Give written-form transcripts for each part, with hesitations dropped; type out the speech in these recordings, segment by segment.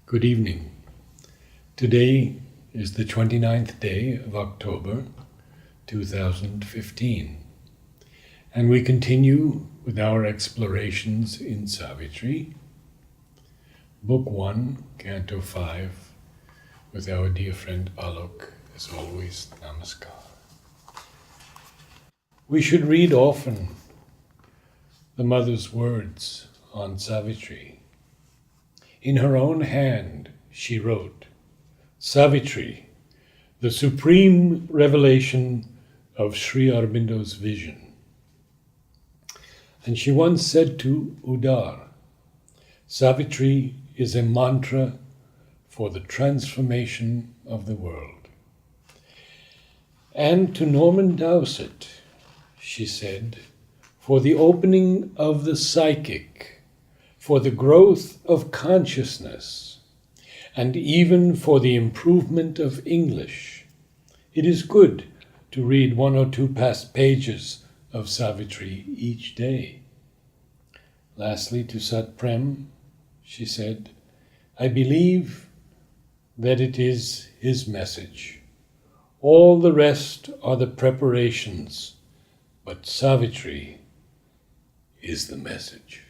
Good evening. Today is the 29th day of October 2015, and we continue with our explorations in Savitri, Book 1, Canto 5, with our dear friend Alok, as always, Namaskar. We should read often the mother's words on Savitri. In her own hand, she wrote, Savitri, the supreme revelation of Sri Aurobindo's vision. And she once said to Udar, Savitri is a mantra for the transformation of the world. And to Norman Dowsett, she said, for the opening of the psychic, for the growth of consciousness, and even for the improvement of English, it is good to read one or two past pages of Savitri each day. Lastly, to Sat Prem, she said, I believe that it is his message. All the rest are the preparations, but Savitri is the message.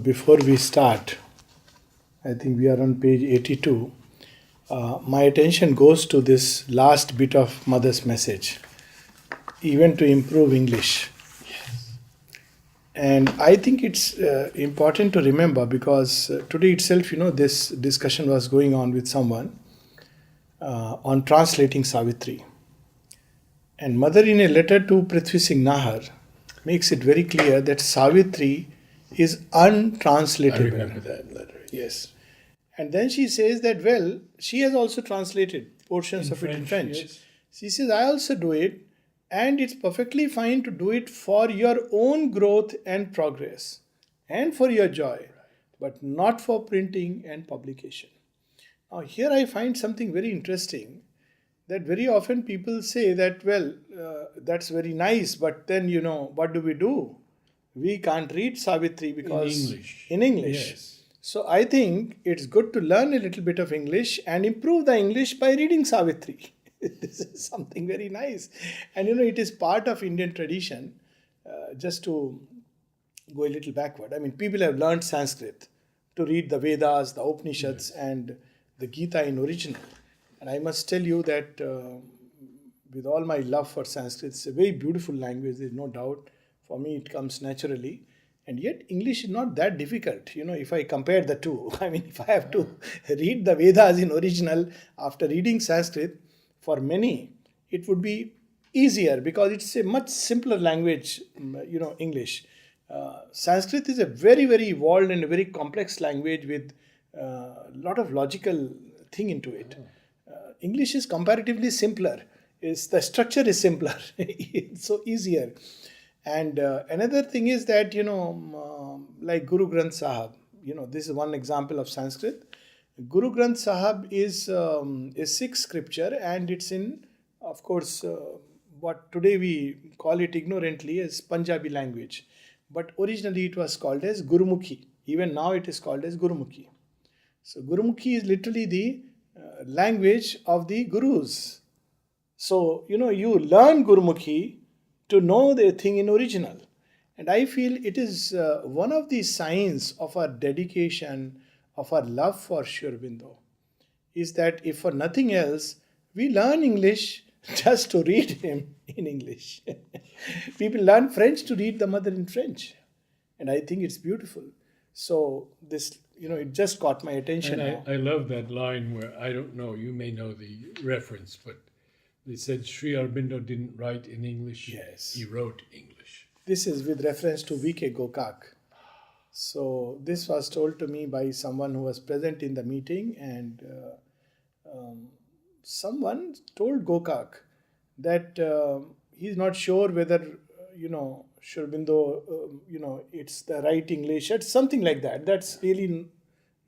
Before we start, I think we are on page 82. My attention goes to this last bit of Mother's message, even to improve English. Yes. And I think it's important to remember because today itself, this discussion was going on with someone on translating Savitri. And Mother, in a letter to Prithvi Singh Nahar, makes it very clear that Savitri is untranslatable. I remember that letter. Yes. And then she says that, she has also translated portions of it in French. Yes. She says, I also do it, and it's perfectly fine to do it for your own growth and progress, and for your joy, but not for printing and publication. Now, here I find something very interesting, that very often people say that, that's very nice, but then, what do? We can't read Savitri because in English. Yes. So I think it's good to learn a little bit of English and improve the English by reading Savitri. This is something very nice. And it is part of Indian tradition. Just to go a little backward, people have learned Sanskrit to read the Vedas, the Upanishads, and the Gita in original. And I must tell you that with all my love for Sanskrit, it's a very beautiful language, there's no doubt. For me, it comes naturally. And yet, English is not that difficult, if I compare the two. If I have to read the Vedas in original after reading Sanskrit, for many, it would be easier because it's a much simpler language, English. Sanskrit is a very, very evolved and a very complex language with a lot of logical thing into it. English is comparatively simpler. The structure is simpler. It's so easier. And another thing is that, like Guru Granth Sahib, this is one example of Sanskrit. Guru Granth Sahib is a Sikh scripture, and it's in, of course, what today we call it ignorantly as Punjabi language. But originally it was called as Gurumukhi. Even now it is called as Gurumukhi. So Gurumukhi is literally the language of the Gurus. So, you learn Gurumukhi to know the thing in original. And I feel it is one of the signs of our dedication, of our love for Sri Aurobindo, is that if for nothing else, we learn English just to read him in English. People learn French to read the Mother in French. And I think it's beautiful. So this, it just caught my attention. And I love that line where, I don't know, you may know the reference, but they said Sri Aurobindo didn't write in English. Yes. He wrote English. This is with reference to V.K. Gokak. So this was told to me by someone who was present in the meeting, and someone told Gokak that he's not sure whether, Sri Aurobindo, it's the right English. It's something like that. That's really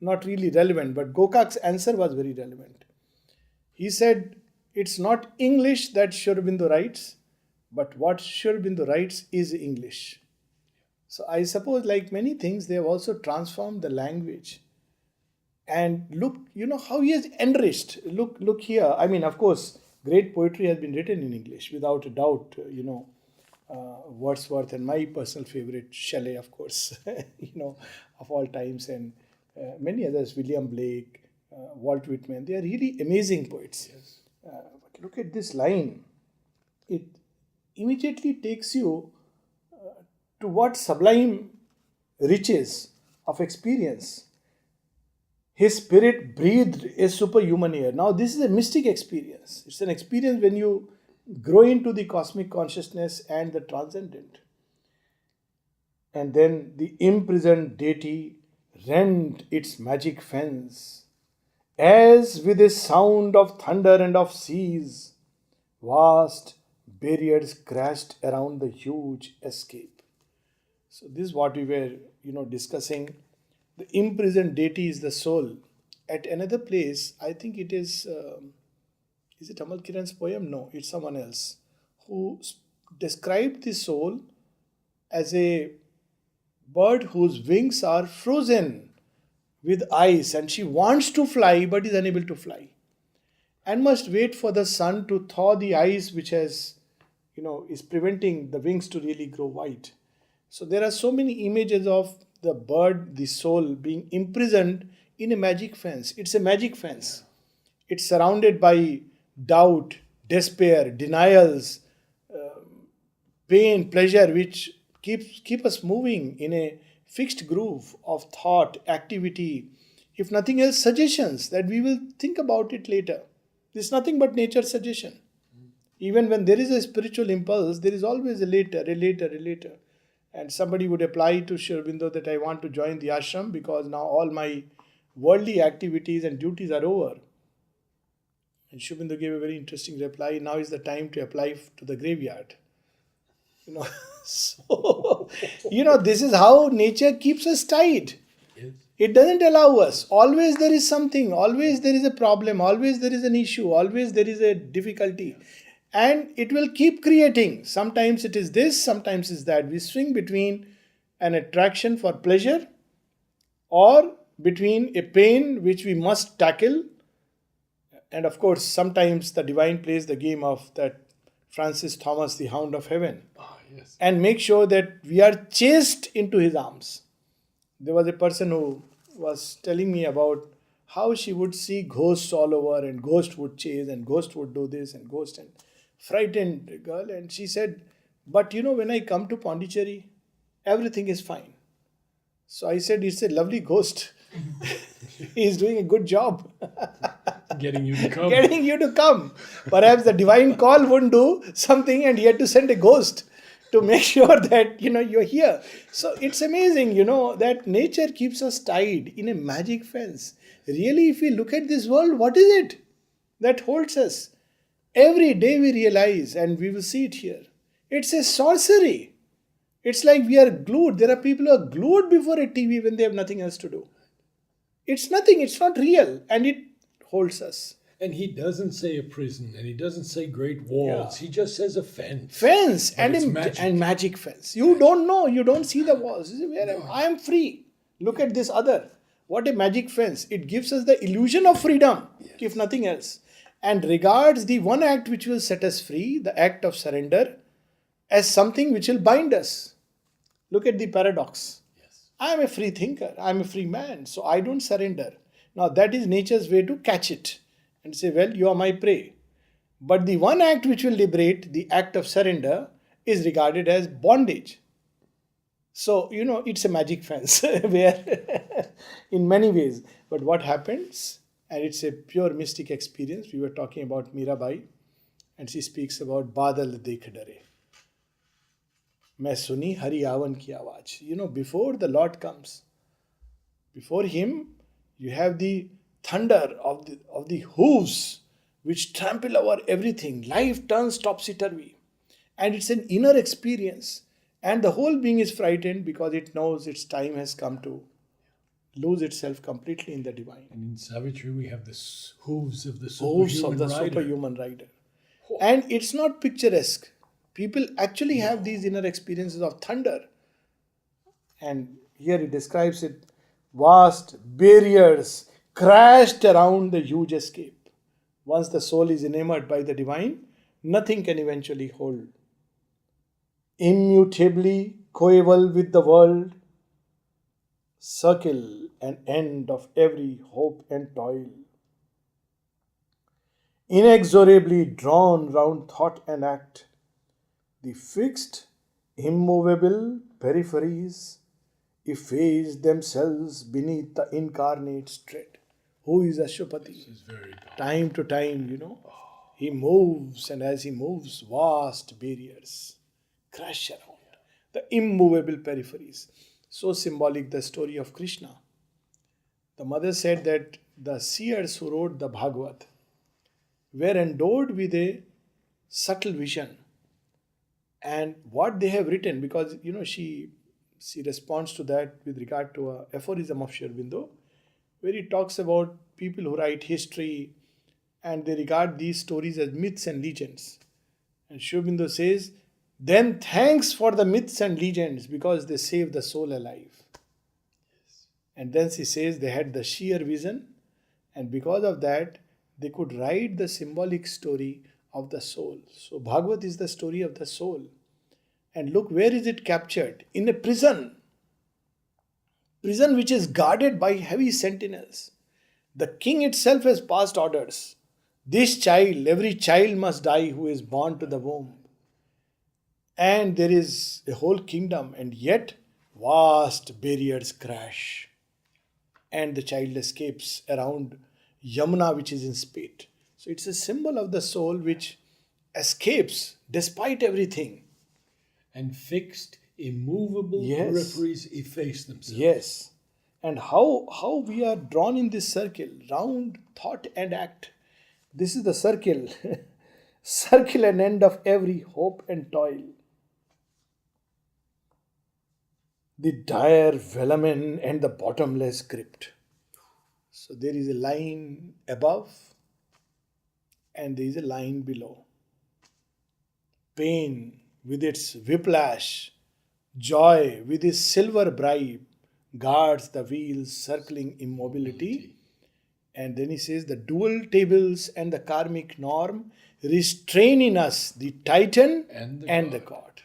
not really relevant. But Gokak's answer was very relevant. He said, it's not English that Sri Aurobindo writes, But what Sri Aurobindo writes is English. So I suppose, like many things, they have also transformed the language. And look, how he has enriched. Look here. I mean, of course, great poetry has been written in English, without a doubt. Wordsworth and my personal favorite, Shelley, of course, of all times, and many others, William Blake, Walt Whitman. They are really amazing poets. Yes. But look at this line. It immediately takes you to what sublime riches of experience. His spirit breathed a superhuman air. Now, this is a mystic experience. It's an experience when you grow into the cosmic consciousness and the transcendent. And then the imprisoned deity rent its magic fence, as with a sound of thunder and of seas, vast barriers crashed around the huge escape. So this is what we were, discussing. The imprisoned deity is the soul. At another place, I think it is it Amal Kiran's poem? No, it's someone else who described the soul as a bird whose wings are frozen with ice, and she wants to fly but is unable to fly, and must wait for the sun to thaw the ice which has, is preventing the wings to really grow white. So there are so many images of the bird, the soul, being imprisoned in a magic fence. It's a magic fence. It's surrounded by doubt, despair, denials, pain, pleasure, which keep us moving in a fixed groove of thought, activity, if nothing else, suggestions that we will think about it later. This is nothing but nature's suggestion. Even when there is a spiritual impulse, there is always a later, a later, a later. And somebody would apply to Sri Aurobindo that I want to join the ashram because now all my worldly activities and duties are over. And Sri Aurobindo gave a very interesting reply. Now is the time to apply to the graveyard. So, this is how nature keeps us tied. Yes. It doesn't allow us. Always there is something. Always there is a problem. Always there is an issue. Always there is a difficulty. And it will keep creating. Sometimes it is this, sometimes it's that. We swing between an attraction for pleasure or between a pain which we must tackle. And of course, sometimes the divine plays the game of that Francis Thomas, the Hound of Heaven. Ah, yes. And make sure that we are chased into his arms. There was a person who was telling me about how she would see ghosts all over, and ghost would chase, and ghost would do this, and ghost, and frightened girl. And she said, but when I come to Pondicherry, everything is fine. So I said, it's a lovely ghost. He's doing a good job. Getting you to come. Getting you to come. Perhaps the divine call wouldn't do something and he had to send a ghost to make sure that, you're here. So it's amazing, that nature keeps us tied in a magic fence. Really, if we look at this world, what is it that holds us? Every day we realize, and we will see it here, it's a sorcery. It's like we are glued. There are people who are glued before a TV when they have nothing else to do. It's nothing, it's not real, and it holds us. And he doesn't say a prison, and he doesn't say great walls. Yeah. He just says a fence. Fence But it's and magic fence. You don't know, you don't see the walls. You say, I am free. Look at this other. What a magic fence. It gives us the illusion of freedom, if nothing else. And regards the one act which will set us free, the act of surrender, as something which will bind us. Look at the paradox. Yes. I am a free thinker. I am a free man. So I don't surrender. Now that is nature's way to catch it and say, well, you are my prey. But the one act which will liberate, the act of surrender, is regarded as bondage. So, it's a magic fence where in many ways. But what happens, and it's a pure mystic experience. We were talking about Mirabai, and she speaks about Badal dekh dare. Main suni Hari Avan ki awaaj. Before the Lord comes, before him, you have the thunder of the hooves which trample over everything. Life turns topsy-turvy. And it's an inner experience. And the whole being is frightened because it knows its time has come to lose itself completely in the divine. And in Savitri, we have the hooves of the Hooves of superhuman the rider. superhuman rider. And it's not picturesque. People actually have these inner experiences of thunder. And here he describes it: vast barriers crashed around the huge escape. Once the soul is enamored by the divine, nothing can eventually hold. Immutably coeval with the world, circle and end of every hope and toil. Inexorably drawn round thought and act, the fixed, immovable peripheries efface themselves beneath the incarnate's tread. Who is Ashwapati? This is very powerful. Time to time, he moves, and as he moves, vast barriers crash around the immovable peripheries. So symbolic the story of Krishna. The mother said that the seers who wrote the Bhagavad were endowed with a subtle vision, and what they have written, because she responds to that with regard to a aphorism of Sri Aurobindo, where he talks about people who write history and they regard these stories as myths and legends. And Sri Aurobindo says, then thanks for the myths and legends because they save the soul alive. And then she says they had the sheer vision, and because of that, they could write the symbolic story of the soul. So Bhagavad is the story of the soul. And look, where is it captured? In a prison. Prison which is guarded by heavy sentinels. The king itself has passed orders. This child, every child must die who is born to the womb. And there is a whole kingdom, and yet vast barriers crash. And the child escapes around Yamuna, which is in spate. So it's a symbol of the soul which escapes despite everything. And fixed, immovable Yes. peripheries efface themselves. Yes. And how we are drawn in this circle, round thought and act. This is the circle. Circle and end of every hope and toil. The dire velamen and the bottomless crypt. So there is a line above and there is a line below. Pain with its whiplash, joy with its silver bribe guards the wheels circling immobility. And then he says the dual tables and the karmic norm restrain in us the titan and the god.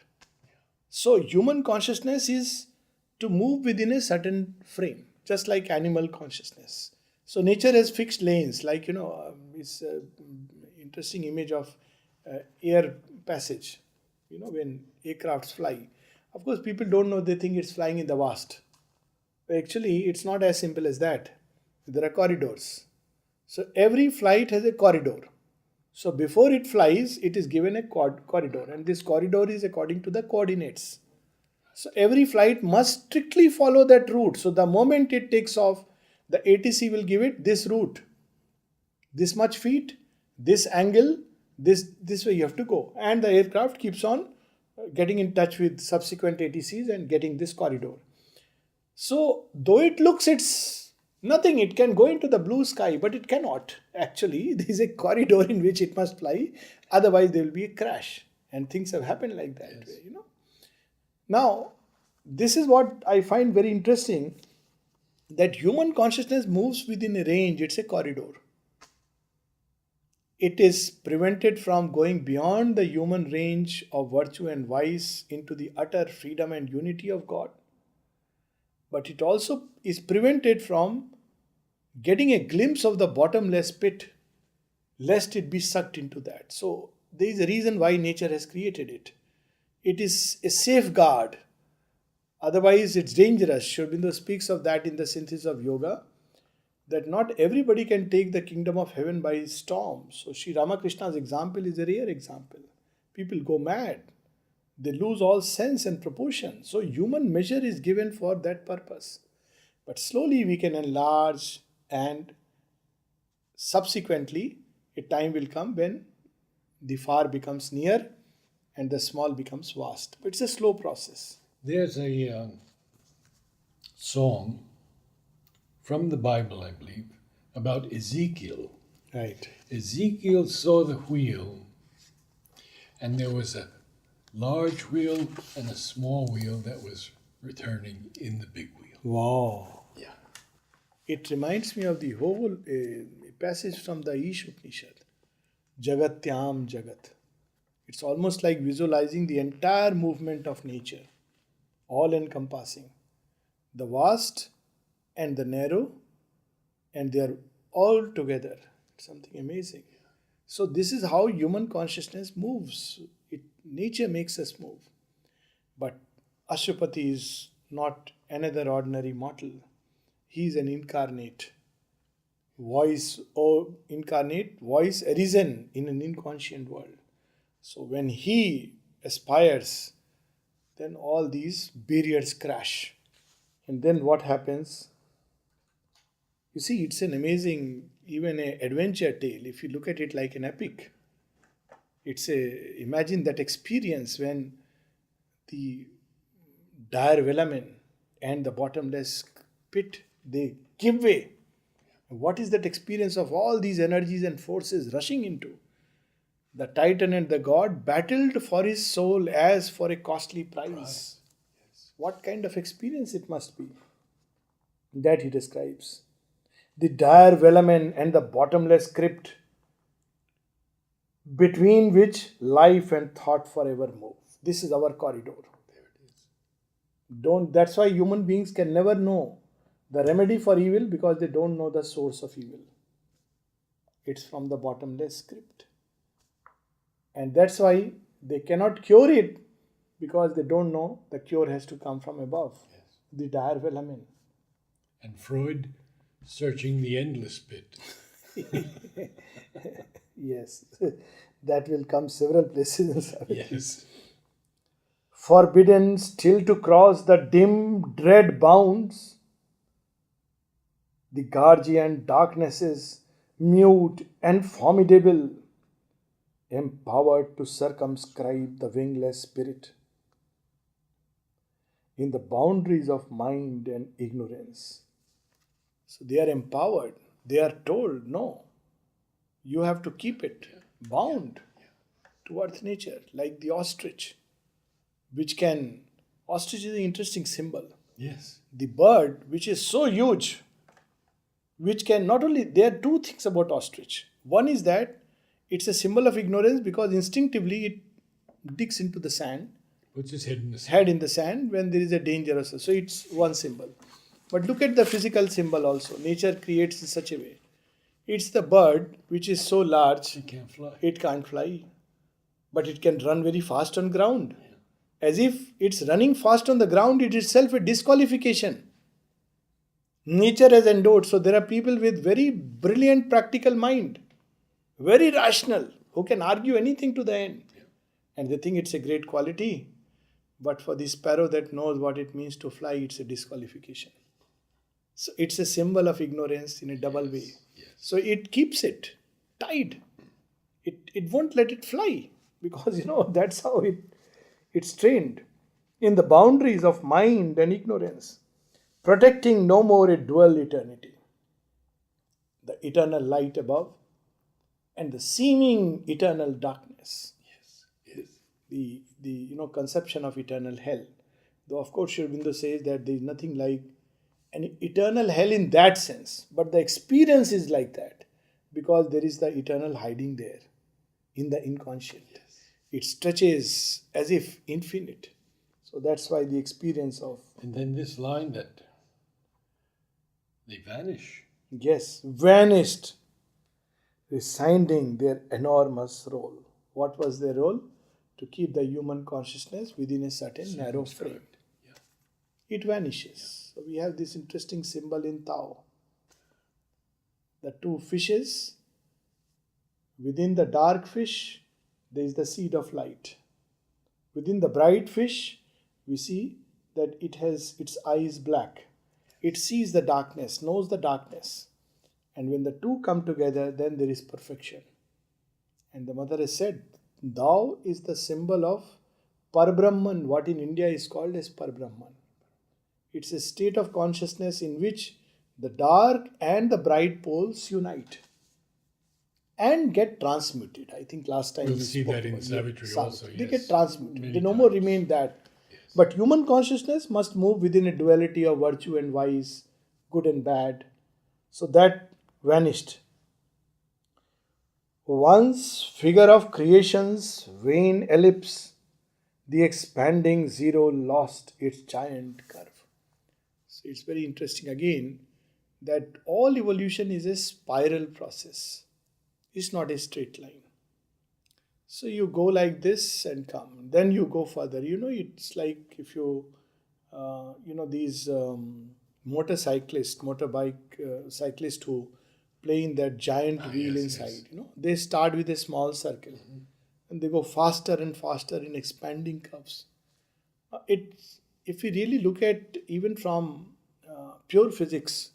So human consciousness is to move within a certain frame, just like animal consciousness. So nature has fixed lanes, like it's an interesting image of air passage. When aircrafts fly, of course people don't know, they think it's flying in the vast. But actually, it's not as simple as that. There are corridors. So every flight has a corridor. So before it flies, it is given a corridor, and this corridor is according to the coordinates. So every flight must strictly follow that route. So the moment it takes off, the ATC will give it this route, this much feet, this angle, this way you have to go. And the aircraft keeps on getting in touch with subsequent ATCs and getting this corridor. So though it looks it's nothing, it can go into the blue sky, but it cannot. Actually, there is a corridor in which it must fly, otherwise there will be a crash. And things have happened like that. Yes. Now, this is what I find very interesting, that human consciousness moves within a range, it's a corridor. It is prevented from going beyond the human range of virtue and vice into the utter freedom and unity of God. But it also is prevented from getting a glimpse of the bottomless pit, lest it be sucked into that. So there is a reason why nature has created it. It is a safeguard. Otherwise, it's dangerous. Sri Aurobindo speaks of that in the Synthesis of Yoga, that not everybody can take the kingdom of heaven by storm. So Sri Ramakrishna's example is a rare example. People go mad. They lose all sense and proportion. So human measure is given for that purpose. But slowly we can enlarge, and subsequently a time will come when the far becomes near and the small becomes vast. But it's a slow process. There's a song from the Bible, I believe, about Ezekiel. Right. Ezekiel saw the wheel, and there was a large wheel and a small wheel that was returning in the big wheel. Wow. Yeah. It reminds me of the whole passage from the Ishopanishad. Jagatyam Jagat. It's almost like visualizing the entire movement of nature, all encompassing. The vast and the narrow, and they are all together. It's something amazing. So, this is how human consciousness moves. Nature makes us move. But Ashwapati is not another ordinary mortal. He is an incarnate voice, or incarnate voice arisen in an inconscient world. So when he aspires, then all these barriers crash. And then what happens? You see, it's an amazing, even an adventure tale. If you look at it like an epic, imagine that experience when the dire velamen and the bottomless pit, they give way. What is that experience of all these energies and forces rushing into? The Titan and the god battled for his soul as for a costly prize. What kind of experience it must be? That he describes. The dire velamen and the bottomless crypt, between which life and thought forever move. This is our corridor. There it is. That's why human beings can never know the remedy for evil, because they don't know the source of evil. It's from the bottomless crypt. And that's why they cannot cure it, because they don't know the cure has to come from above. Yes. The dire velamen. And Freud searching the endless pit. Yes, that will come several places in Savitri. Yes. Forbidden still to cross the dim, dread bounds, the guardian darknesses, mute and formidable, empowered to circumscribe the wingless spirit in the boundaries of mind and ignorance. So they are empowered. They are told, no, you have to keep it bound towards nature, like the ostrich, ostrich is an interesting symbol. Yes. The bird, which is so huge, which can not only, there are two things about ostrich. One is that it's a symbol of ignorance, because instinctively it digs into the sand, Puts his head in the sand. head in the sand when there is a danger. So it's one symbol. But look at the physical symbol also. Nature creates in such a way. It's the bird which is so large, He can't fly. it can't fly, but it can run very fast on ground. As if it's running fast on the ground, it itself a disqualification. Nature has endowed. So there are people with very brilliant practical mind, very rational, who can argue anything to the end. And they think it's a great quality. But for the sparrow that knows what it means to fly, it's a disqualification. So it's a symbol of ignorance in a double way. Yes. So it keeps it tied. It won't let it fly, because that's how it's trained in the boundaries of mind and ignorance, protecting no more a dual eternity. The eternal light above and the seeming eternal darkness. Yes. The conception of eternal hell. Though of course Sri Aurobindo says that there is nothing like an eternal hell in that sense, but the experience is like that, because there is the eternal hiding there in the inconscient. Yes. It stretches as if infinite. So that's why the experience of, And then this line that they vanish. yes, vanished, resigning their enormous role. What was their role? To keep the human consciousness within a certain narrow frame. Yeah. It vanishes. So we have this interesting symbol in Tao. The two fishes, within the dark fish, there is the seed of light. Within the bright fish, we see that it has its eyes black. It sees the darkness, knows the darkness. And when the two come together, then there is perfection. And the mother has said, Thou is the symbol of Parbrahman, what in India is called as Parbrahman. It's a state of consciousness in which the dark and the bright poles unite. and get transmuted. I think last time We'll we see spoke that in about Savitri also, They yes. get transmuted. Many They no more times. remain that. But human consciousness must move within a duality of virtue and vice, good and bad. So that vanished. Once figure of creation's vain ellipse, the expanding zero lost its giant curve. So it's very interesting again that all evolution is a spiral process. It's not a straight line. So you go like this and come, then you go further. It's like if these motorbike cyclists who play in that giant wheel Yes, inside. yes. They start with a small circle and they go faster and faster in expanding curves. It's if we really look at even from pure physics,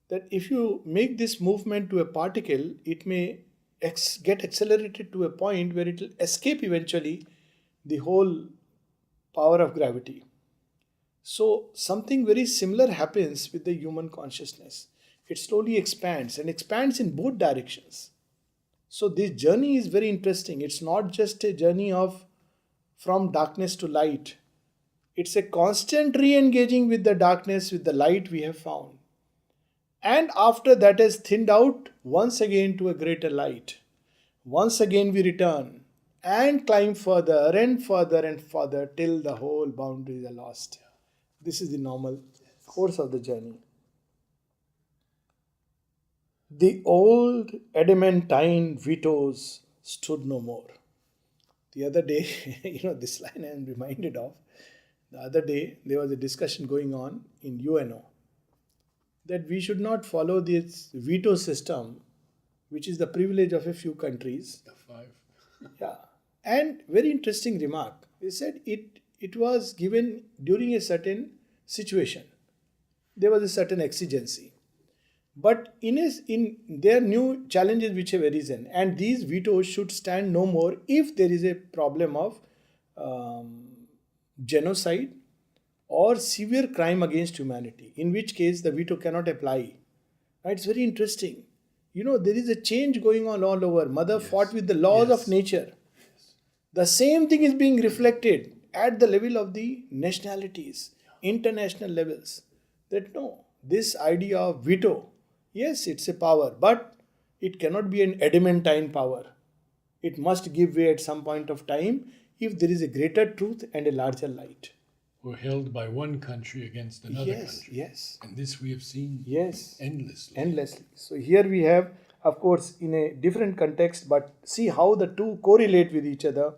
that if you make this movement to a particle, it may get accelerated to a point where it will escape eventually the whole power of gravity. So, something very similar happens with the human consciousness. It slowly expands and expands in both directions. So, this journey is very interesting. It's not just a journey of from darkness to light, it's a constant re engaging with the darkness, with the light we have found. And after that is thinned out, once again to a greater light. Once again we return and climb further and further and further till the whole boundaries are lost. This is the normal course of the journey. The old adamantine vetoes stood no more. The other day, this line I am reminded of. The other day, there was a discussion going on in UNO that we should not follow this veto system, which is the privilege of a few countries. The five. Yeah. And very interesting remark. They said it was given during a certain situation. There was a certain exigency. But in there are new challenges which have arisen, and these vetoes should stand no more if there is a problem of genocide or severe crime against humanity, in which case the veto cannot apply. It's very interesting. There is a change going on all over. Mother fought with the laws of nature. The same thing is being reflected at the level of the nationalities, international levels. That no, this idea of veto, yes, it's a power, but it cannot be an adamantine power. It must give way at some point of time if there is a greater truth and a larger light. Were held by one country against another country. Yes. And this we have seen Endlessly. So here we have, of course, in a different context, but see how the two correlate with each other,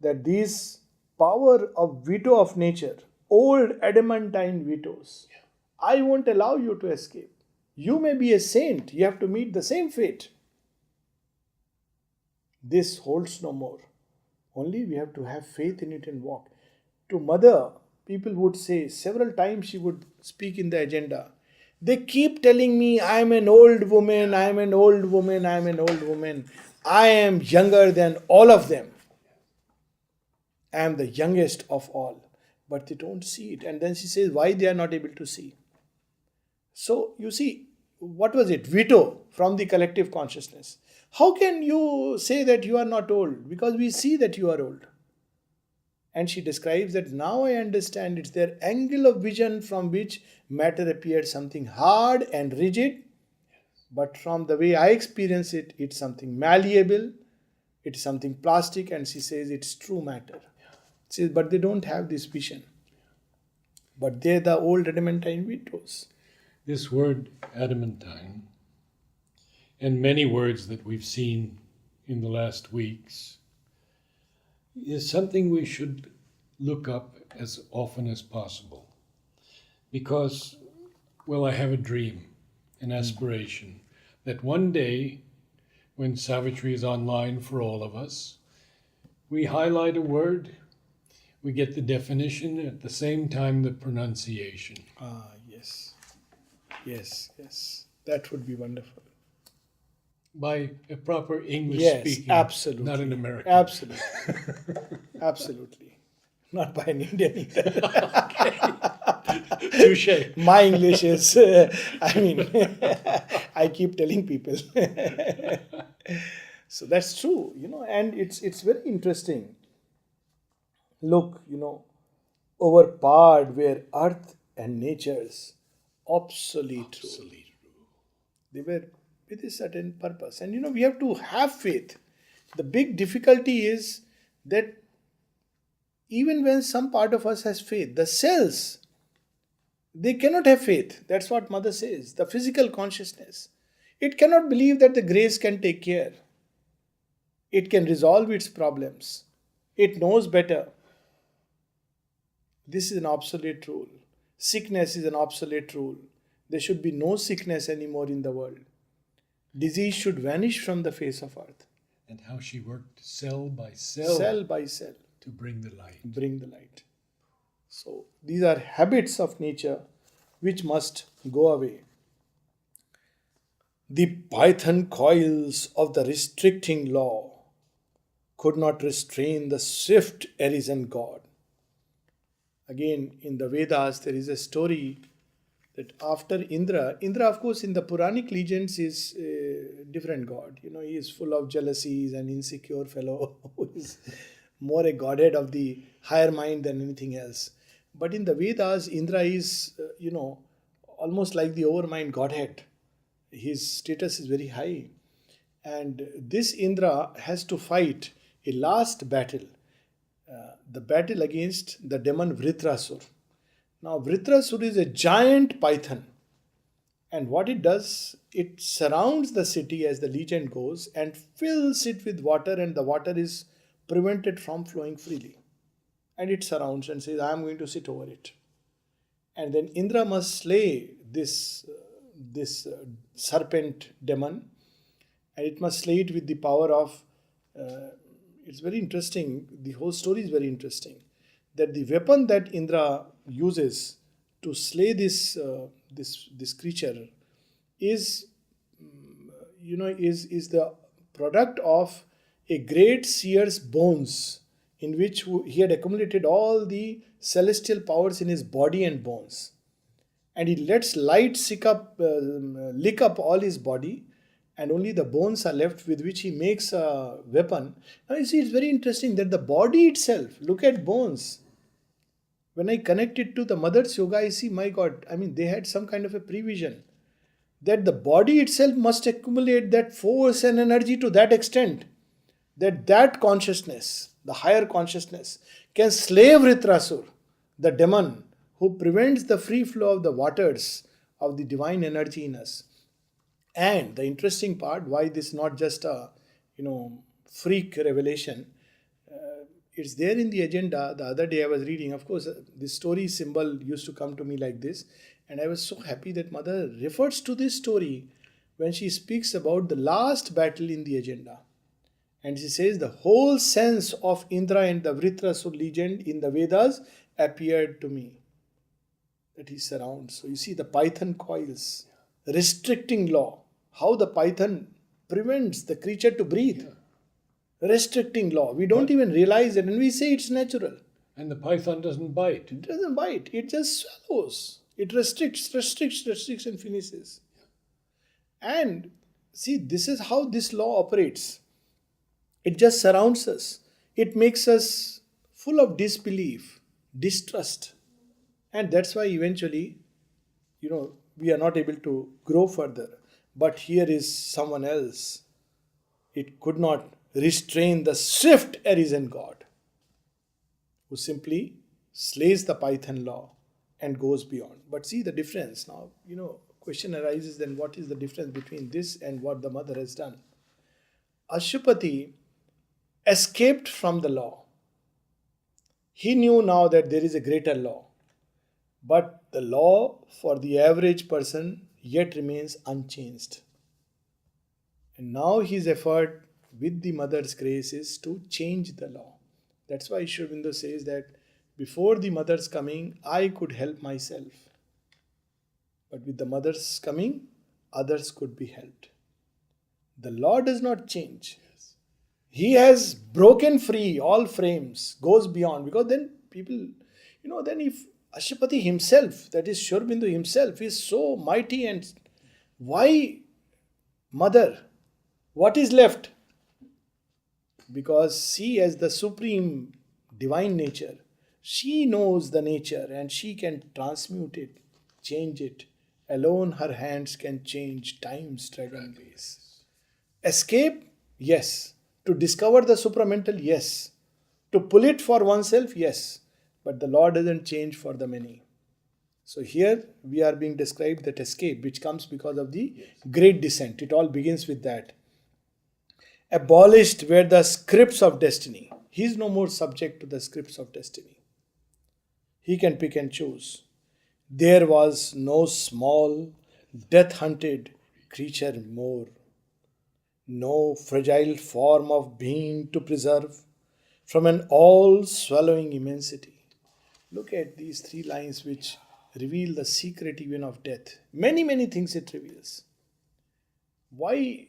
that these power of veto of nature, old adamantine vetoes, I won't allow you to escape. You may be a saint, you have to meet the same fate. This holds no more. Only we have to have faith in it and walk. To mother, people would say, several times she would speak in the agenda, they keep telling me I am an old woman, I am an old woman, I am an old woman. I am younger than all of them. I am the youngest of all. But they don't see it. And then she says why they are not able to see. So you see, what was it? Veto from the collective consciousness. How can you say that you are not old? Because we see that you are old. And she describes that now I understand it's their angle of vision from which matter appeared something hard and rigid. But from the way I experience it, it's something malleable, it's something plastic, and she says it's true matter. She says, but they don't have this vision. But they're the old adamantine vetoes. This word adamantine, and many words that we've seen in the last weeks, is something we should look up as often as possible. Because, well, I have a dream, an aspiration, that one day, when Savitri is online for all of us, we highlight a word, we get the definition, at the same time the pronunciation. Yes. Yes. That would be wonderful. By a proper English speaking, absolutely. not an American. Absolutely. Not by an Indian either. Touché. My English is, I keep telling people, So that's true, and it's very interesting. Look, overpowered were earth and nature's obsolete rule. They were with a certain purpose. And we have to have faith. The big difficulty is that even when some part of us has faith, the cells, they cannot have faith. That's what Mother says. The physical consciousness. It cannot believe that the grace can take care. It can resolve its problems. It knows better. This is an obsolete rule. Sickness is an obsolete rule. There should be no sickness anymore in the world. Disease should vanish from the face of earth. And how she worked cell by cell to bring the light. Bring the light. So these are habits of nature which must go away. The python coils of the restricting law could not restrain the swift arisen God. Again, in the Vedas, there is a story that after Indra of course in the Puranic legends is a different god. He is full of jealousies and insecure fellow who is more a godhead of the higher mind than anything else. But in the Vedas, Indra is, almost like the overmind godhead. His status is very high. And this Indra has to fight a last battle, the battle against the demon Vritrasur. Now, Vritrasur is a giant python. And what it does, it surrounds the city as the legend goes and fills it with water, and the water is prevented from flowing freely. And it surrounds and says, I am going to sit over it. And then Indra must slay this serpent demon, and it must slay it with the power of, it's very interesting, the whole story is very interesting, that the weapon that Indra uses to slay this creature is the product of a great seer's bones, in which he had accumulated all the celestial powers in his body and bones, and he lets light lick up all his body, and only the bones are left with which he makes a weapon. Now you see, it's very interesting that the body itself, look at bones. When I connect it to the mother's yoga, I see, my God, they had some kind of a prevision that the body itself must accumulate that force and energy to that extent that consciousness, the higher consciousness, can slay Vritrasur, the demon who prevents the free flow of the waters of the divine energy in us. And the interesting part, why this is not just a freak revelation, it's there in the agenda. The other day I was reading, of course, this story symbol used to come to me like this, and I was so happy that Mother refers to this story when she speaks about the last battle in the agenda. And she says the whole sense of Indra and the Vritrasur legend in the Vedas appeared to me. That he surrounds. So you see the python coils, restricting law, how the python prevents the creature to breathe. Restricting law. We don't even realize it, and we say it's natural. And the python doesn't bite. It doesn't bite. It just swallows. It restricts and finishes. And see, this is how this law operates. It just surrounds us. It makes us full of disbelief, distrust. And that's why eventually, we are not able to grow further. But here is someone else. It could not restrain the swift arisen God, who simply slays the python law and goes beyond. But see the difference now. Question arises then, what is the difference between this and what the mother has done? Ashupati escaped from the law. He knew now that there is a greater law. But the law for the average person yet remains unchanged. And now his effort with the mother's grace is to change the law. That's why Sri Aurobindo says that before the mother's coming, I could help myself. But with the mother's coming, others could be helped. The law does not change. Yes. He has broken free all frames, goes beyond. Because then people, then if Ashupati himself, that is Sri Aurobindo himself, is so mighty, and why mother? What is left? Because she, as the supreme divine nature, she knows the nature and she can transmute it, change it. Alone her hands can change time's dragon ways. Escape? Yes. To discover the supramental? Yes. To pull it for oneself? Yes. But the law doesn't change for the many. So here we are being described that escape, which comes because of the great descent. It all begins with that. Abolished were the scripts of destiny. He is no more subject to the scripts of destiny. He can pick and choose. There was no small, death-hunted creature more, no fragile form of being to preserve from an all-swallowing immensity. Look at these three lines which reveal the secret even of death. Many, many things it reveals. Why,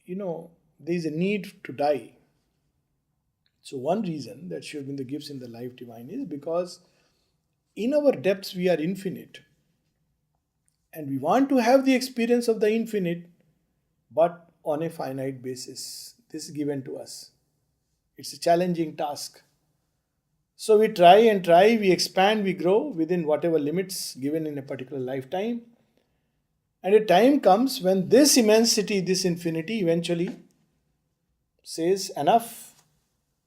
there is a need to die. So one reason that Sri Aurobindo gives in the Life Divine is because in our depths we are infinite. And we want to have the experience of the infinite, but on a finite basis. This is given to us. It's a challenging task. So we try and try, we expand, we grow within whatever limits given in a particular lifetime. And a time comes when this immensity, this infinity eventually says, enough,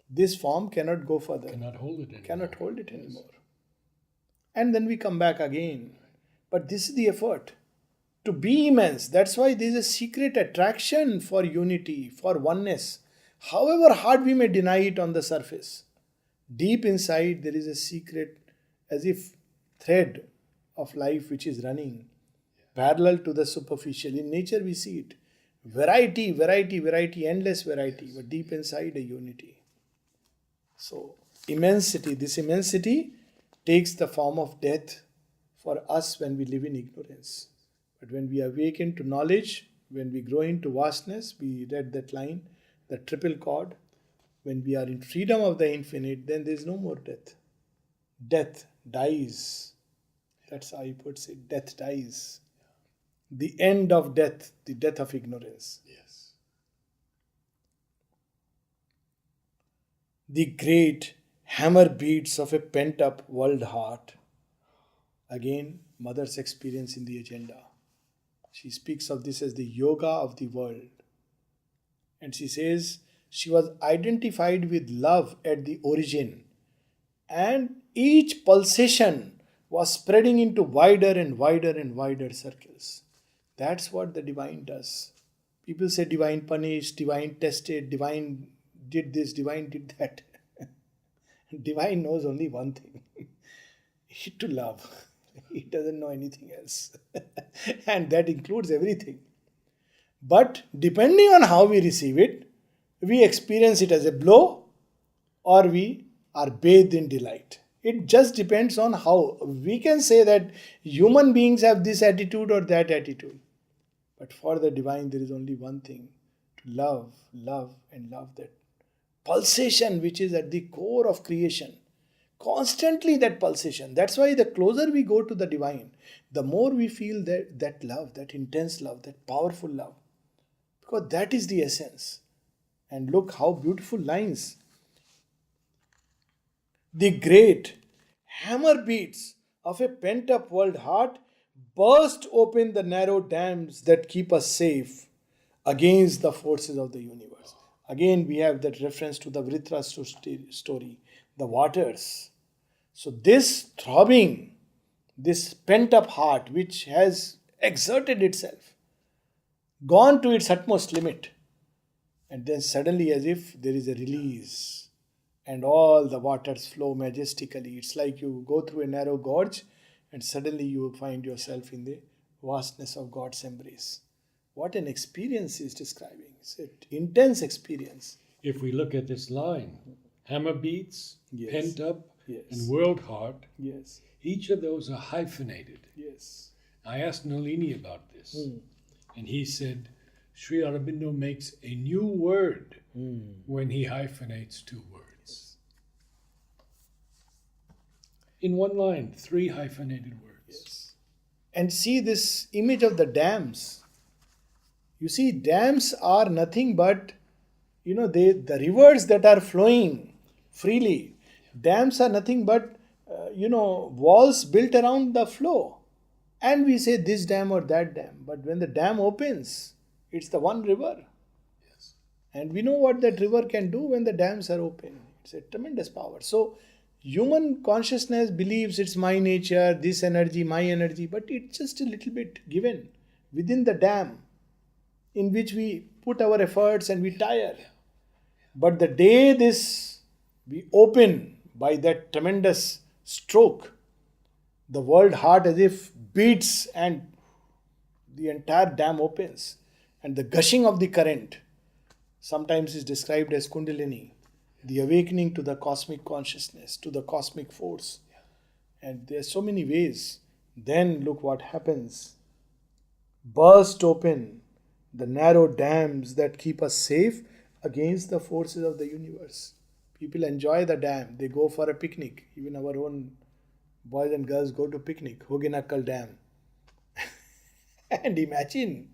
this form cannot go further. Cannot hold it anymore. Cannot hold it anymore. And then we come back again. But this is the effort. To be immense. That's why there is a secret attraction for unity, for oneness. However hard we may deny it on the surface, deep inside there is a secret, as if thread of life which is running parallel to the superficial. In nature we see it. Variety, variety, variety, endless variety, but deep inside a unity. So immensity, this immensity takes the form of death for us when we live in ignorance. But when we awaken to knowledge, when we grow into vastness, we read that line, the triple chord, when we are in freedom of the infinite, then there is no more death. Death dies. That's how he puts it. Death dies. The end of death, the death of ignorance. Yes. The great hammer beats of a pent-up world heart. Again, Mother's experience in the agenda. She speaks of this as the yoga of the world. And she says she was identified with love at the origin. And each pulsation was spreading into wider and wider and wider circles. That's what the divine does. People say divine punished, divine tested, divine did this, divine did that. Divine knows only one thing. To love. He doesn't know anything else. And that includes everything. But depending on how we receive it, we experience it as a blow or we are bathed in delight. It just depends on how. We can say that human beings have this attitude or that attitude. But for the divine, there is only one thing. To love, love and love that pulsation which is at the core of creation. Constantly that pulsation. That's why the closer we go to the divine, the more we feel that love, that intense love, that powerful love. Because that is the essence. And look how beautiful lines. The great hammer beats of a pent-up world heart burst open the narrow dams that keep us safe against the forces of the universe. Again, we have that reference to the Vritra story, the waters. So this throbbing, this pent-up heart which has exerted itself, gone to its utmost limit, and then suddenly as if there is a release and all the waters flow majestically. It's like you go through a narrow gorge and suddenly you find yourself in the vastness of God's embrace. What an experience he is describing. It's an intense experience. If we look at this line, hammer beats, Yes. pent up, Yes. and world heart, Yes. each of those are hyphenated. Yes. I asked Nalini about this, and he said Sri Aurobindo makes a new word when he hyphenates two words. In one line, 3 hyphenated words. Yes. And see this image of the dams. You see, dams are nothing but, the rivers that are flowing freely. Dams are nothing but, walls built around the flow. And we say this dam or that dam. But when the dam opens, it's the one river. Yes. And we know what that river can do when the dams are open. It's a tremendous power. So, human consciousness believes it's my nature, this energy, my energy, but it's just a little bit given within the dam in which we put our efforts and we tire. But the day this we open by that tremendous stroke, the world heart as if beats and the entire dam opens, and the gushing of the current sometimes is described as Kundalini, the awakening to the cosmic consciousness, to the cosmic force. And there are so many ways. Then look what happens. Burst open the narrow dams that keep us safe against the forces of the universe. People enjoy the dam. They go for a picnic. Even our own boys and girls go to picnic. Hoginakkal Dam. And imagine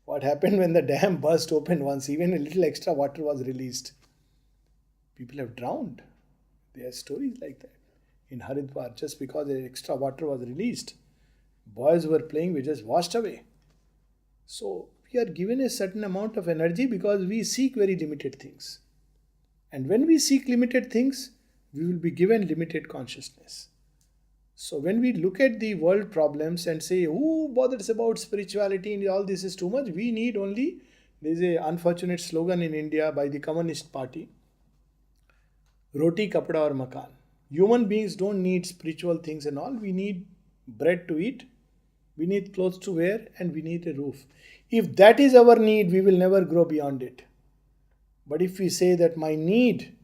what happened when the dam burst open once. Even a little extra water was released. People have drowned. There are stories like that. In Haridwar, just because extra water was released, boys who were playing were just washed away. So we are given a certain amount of energy because we seek very limited things. And when we seek limited things, we will be given limited consciousness. So when we look at the world problems and say, who bothers about spirituality and all this is too much, we need only, there is an unfortunate slogan in India by the Communist Party, Roti, Kapda or Makan. Human beings don't need spiritual things and all. We need bread to eat, we need clothes to wear, and we need a roof. If that is our need, we will never grow beyond it. But if we say that my need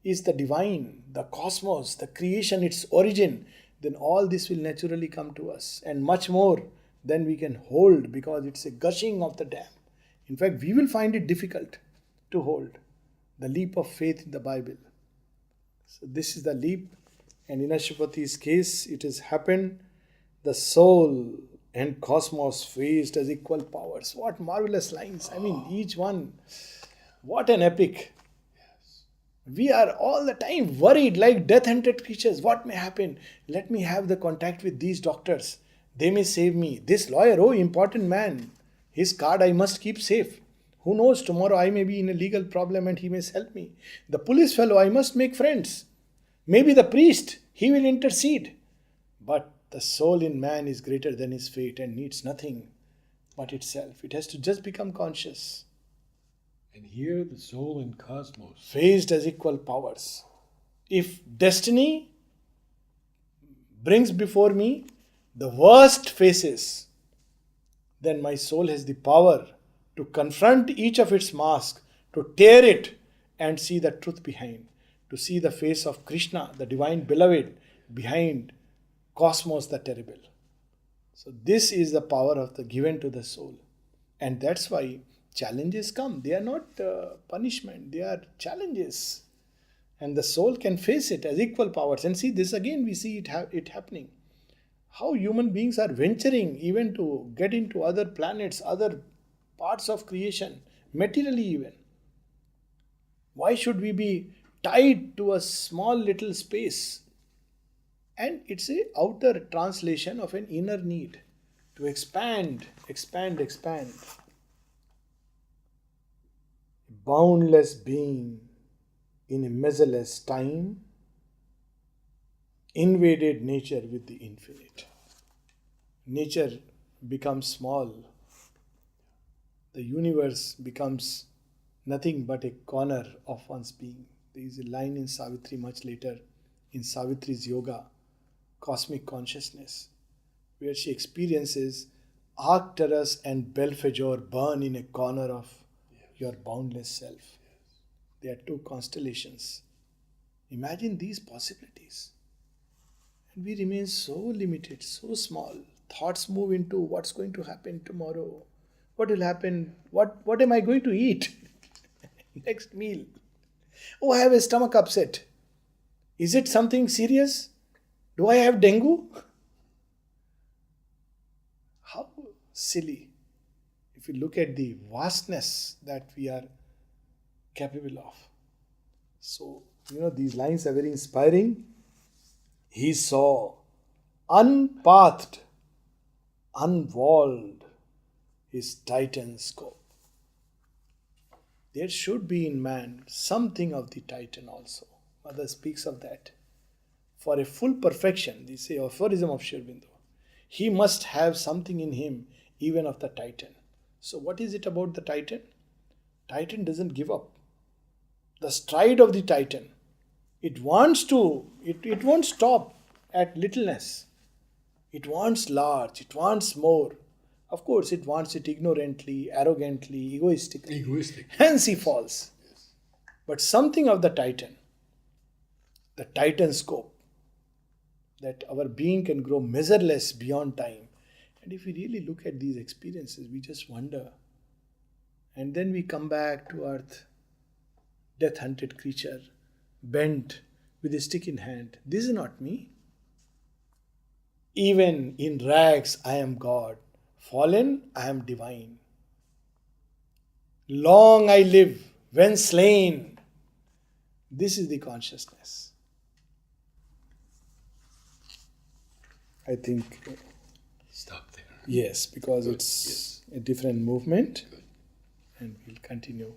is the divine, the cosmos, the creation, its origin, then all this will naturally come to us, and much more than we can hold, because it's a gushing of the dam. In fact, we will find it difficult to hold the leap of faith in the Bible. So this is the leap, and in Ashwati's case, it has happened. The soul and cosmos faced as equal powers. What marvelous lines. I mean, each one, what an epic. We are all the time worried like death-hunted creatures. What may happen? Let me have the contact with these doctors. They may save me. This lawyer, oh, important man. His card I must keep safe. Who knows, tomorrow I may be in a legal problem and he may help me. The police fellow, I must make friends. Maybe the priest, he will intercede. But the soul in man is greater than his fate and needs nothing but itself. It has to just become conscious. And here the soul and cosmos Faced as equal powers. If destiny brings before me the worst faces, then my soul has the power to confront each of its masks, to tear it and see the truth behind, to see the face of Krishna, the divine beloved, behind cosmos the terrible. So this is the power of the given to the soul. And that's why challenges come. They are not punishment, they are challenges. And the soul can face it as equal powers. And see, this again, we see it happening. How human beings are venturing even to get into other planets, other parts of creation, materially even. Why should we be tied to a small little space? And it's a outer translation of an inner need to expand. Boundless being in a measureless time invaded nature with the infinite. Nature becomes small. The universe becomes nothing but a corner of one's being. There is a line in Savitri much later, in Savitri's yoga, cosmic consciousness, where she experiences Arcturus and Belphegor burn in a corner of your boundless self. They are two constellations. Imagine these possibilities. And we remain so limited, so small. Thoughts move into what's going to happen tomorrow. What will happen? What am I going to eat? Next meal. Oh, I have a stomach upset. Is it something serious? Do I have dengue? How silly. if you look at the vastness that we are capable of. So, these lines are very inspiring. He saw unpathed, unwalled his Titan scope. There should be in man something of the Titan also. Mother speaks of that. For a full perfection, this is aphorism of Sri Aurobindo, he must have something in him even of the Titan. So what is it about the Titan? Titan doesn't give up. The stride of the Titan, it wants to, it won't stop at littleness. It wants large, it wants more. Of course, it wants it ignorantly, arrogantly, egoistically. Hence he falls. Yes. But something of the Titan scope, that our being can grow measureless beyond time. And if we really look at these experiences, we just wonder. And then we come back to earth, death-hunted creature, bent with a stick in hand. This is not me. Even in rags, I am God. Fallen, I am divine. Long I live, when slain. This is the consciousness. I think. Stop there. Yes, because Good. it's Yes. a different movement. Good. And we'll continue